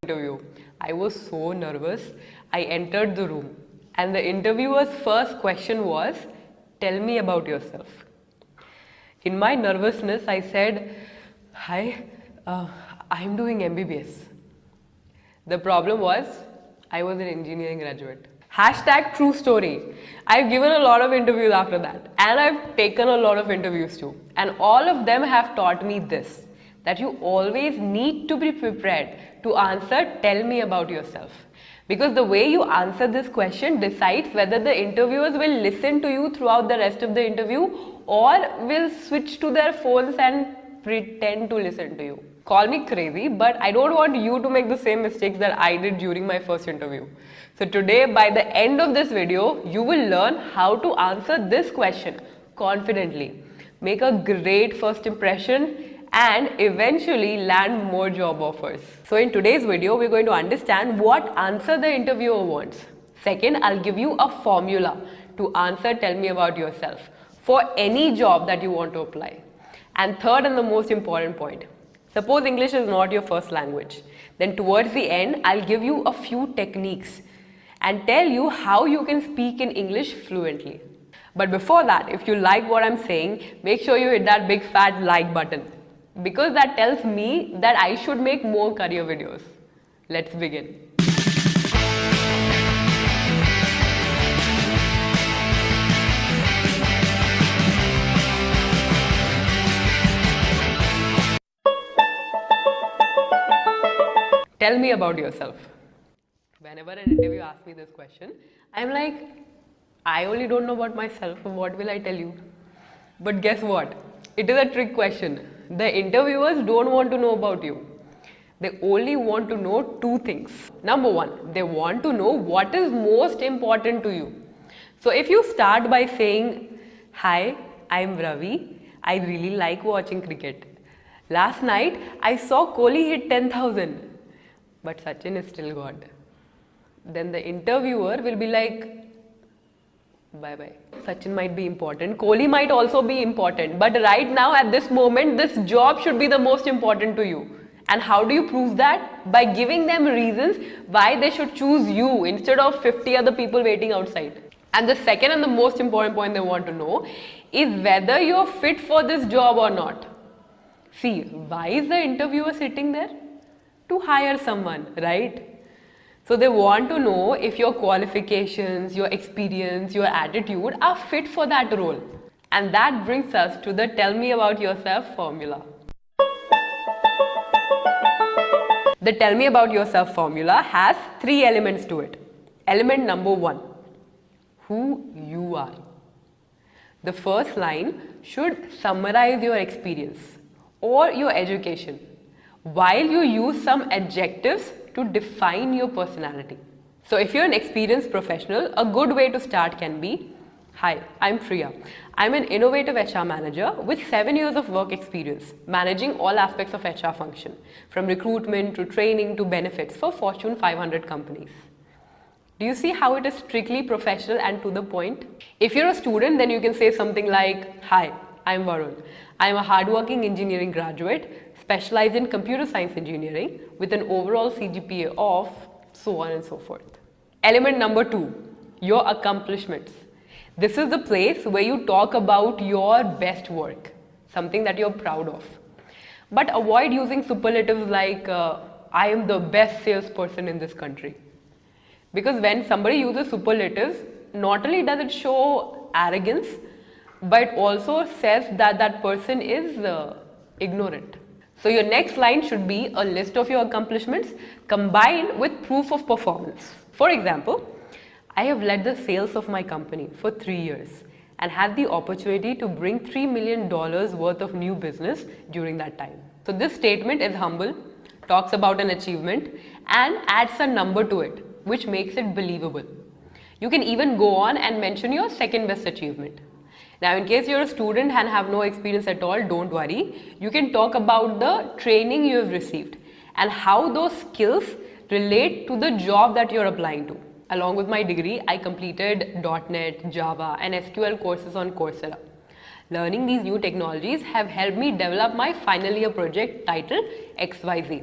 interview. I was so nervous. I entered the room and the interviewer's first question was, "Tell me about yourself." In my nervousness, I said, "Hi, I'm doing MBBS." The problem was, I was an engineering graduate. Hashtag true story. I've given a lot of interviews after that, and I've taken a lot of interviews too. And all of them have taught me this, that you always need to be prepared to answer, "Tell me about yourself." Because the way you answer this question decides whether the interviewers will listen to you throughout the rest of the interview or will switch to their phones and pretend to listen to you. Call me crazy, but I don't want you to make the same mistakes that I did during my first interview. So today, by the end of this video, you will learn how to answer this question confidently, make a great first impression, and eventually land more job offers. So in today's video, we're going to understand what answer the interviewer wants. Second, I'll give you a formula to answer "Tell me about yourself" for any job that you want to apply. And third, and the most important point, suppose English is not your first language, then towards the end, I'll give you a few techniques and tell you how you can speak in English fluently. But before that, if you like what I'm saying, make sure you hit that big fat like button, because that tells me that I should make more career videos. Let's begin. Tell me about yourself. Whenever an interview asks me this question, I'm like, I only don't know about myself. What will I tell you? But guess what? It is a trick question. The interviewers don't want to know about you. They only want to know two things. Number one, they want to know what is most important to you. So if you start by saying, "Hi, I'm Ravi. I really like watching cricket. Last night, I saw Kohli hit 10,000. But Sachin is still God." Then the interviewer will be like, bye-bye. Sachin might be important, Kohli might also be important, but right now at this moment, this job should be the most important to you. And how do you prove that? By giving them reasons why they should choose you instead of 50 other people waiting outside. And the second and the most important point they want to know is whether you're fit for this job or not. See, why is the interviewer sitting there? To hire someone, right? So they want to know if your qualifications, your experience, your attitude are fit for that role. And that brings us to the "Tell me about yourself" formula. The "Tell me about yourself" formula has 3 elements to it. Element number 1, who you are. The first line should summarize your experience or your education, while you use some adjectives to define your personality. So if you're an experienced professional, a good way to start can be, "Hi, I'm Priya. I'm an innovative HR manager with 7 years of work experience, managing all aspects of HR function, from recruitment to training to benefits for Fortune 500 companies." Do you see how it is strictly professional and to the point? If you're a student, then you can say something like, "Hi, I'm Varun. I'm a hardworking engineering graduate, specialized in computer science engineering with an overall CGPA of," so on and so forth. Element number 2, your accomplishments. This is the place where you talk about your best work, something that you're proud of. But avoid using superlatives like, "I am the best salesperson in this country." Because when somebody uses superlatives, not only does it show arrogance, but also says that that person is ignorant. So your next line should be a list of your accomplishments combined with proof of performance. For example, "I have led the sales of my company for 3 years and had the opportunity to bring $3 million worth of new business during that time." So this statement is humble, talks about an achievement, and adds a number to it, which makes it believable. You can even go on and mention your second best achievement. Now, in case you're a student and have no experience at all, don't worry. You can talk about the training you have received and how those skills relate to the job that you're applying to. Along with my degree, I completed .NET, Java and SQL courses on Coursera. Learning these new technologies have helped me develop my final year project titled XYZ.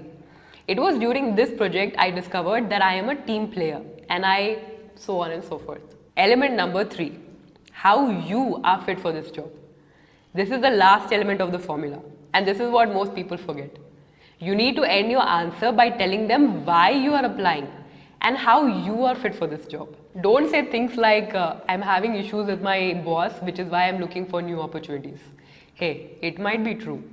It was during this project I discovered that I am a team player, and I so on and so forth. Element number 3, how you are fit for this job. This is the last element of the formula, and this is what most people forget. You need to end your answer by telling them why you are applying and how you are fit for this job. Don't say things like, I'm having issues with my boss, which is why I'm looking for new opportunities. Hey, it might be true,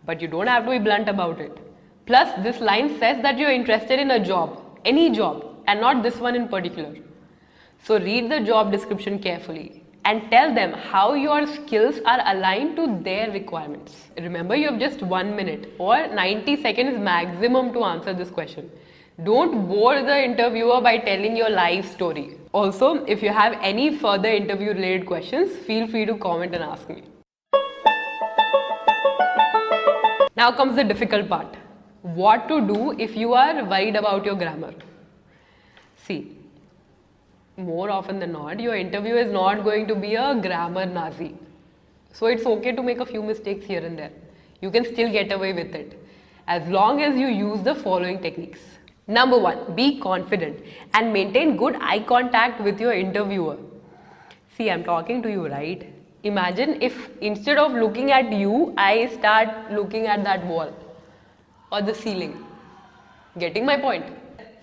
but you don't have to be blunt about it. Plus, this line says that you're interested in a job, any job, and not this one in particular. So read the job description carefully and tell them how your skills are aligned to their requirements. Remember, you have just 1 minute or 90 seconds maximum to answer this question. Don't bore the interviewer by telling your life story. Also, if you have any further interview related questions, feel free to comment and ask me. Now comes the difficult part. What to do if you are worried about your grammar? See, more often than not, your interview is not going to be a grammar Nazi. So it's okay to make a few mistakes here and there. You can still get away with it, as long as you use the following techniques. Number 1, be confident and maintain good eye contact with your interviewer. See, I'm talking to you, right? Imagine if instead of looking at you, I start looking at that wall or the ceiling. Getting my point?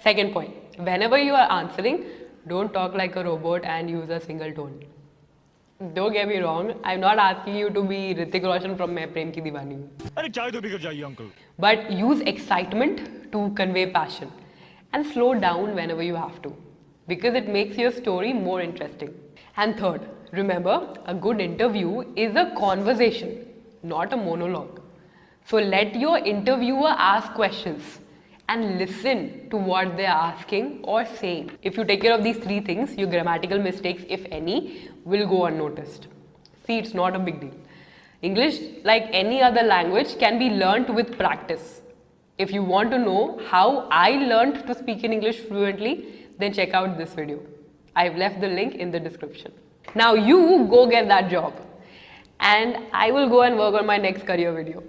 Second point, whenever you are answering, don't talk like a robot and use a single tone. Don't get me wrong, I'm not asking you to be Hrithik Roshan from Main Prem Ki Deewani Hu. Uncle. But use excitement to convey passion and slow down whenever you have to, because it makes your story more interesting. And third, remember, a good interview is a conversation, not a monologue. So let your interviewer ask questions and listen to what they are asking or saying. If you take care of these 3 things, your grammatical mistakes, if any, will go unnoticed. See, it's not a big deal. English, like any other language, can be learnt with practice. If you want to know how I learned to speak in English fluently, then check out this video. I've left the link in the description. Now you go get that job, and I will go and work on my next career video.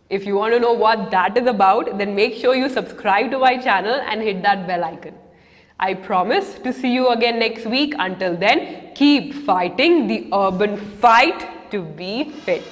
If you want to know what that is about, then make sure you subscribe to my channel and hit that bell icon. I promise to see you again next week. Until then, keep fighting the urban fight to be fit.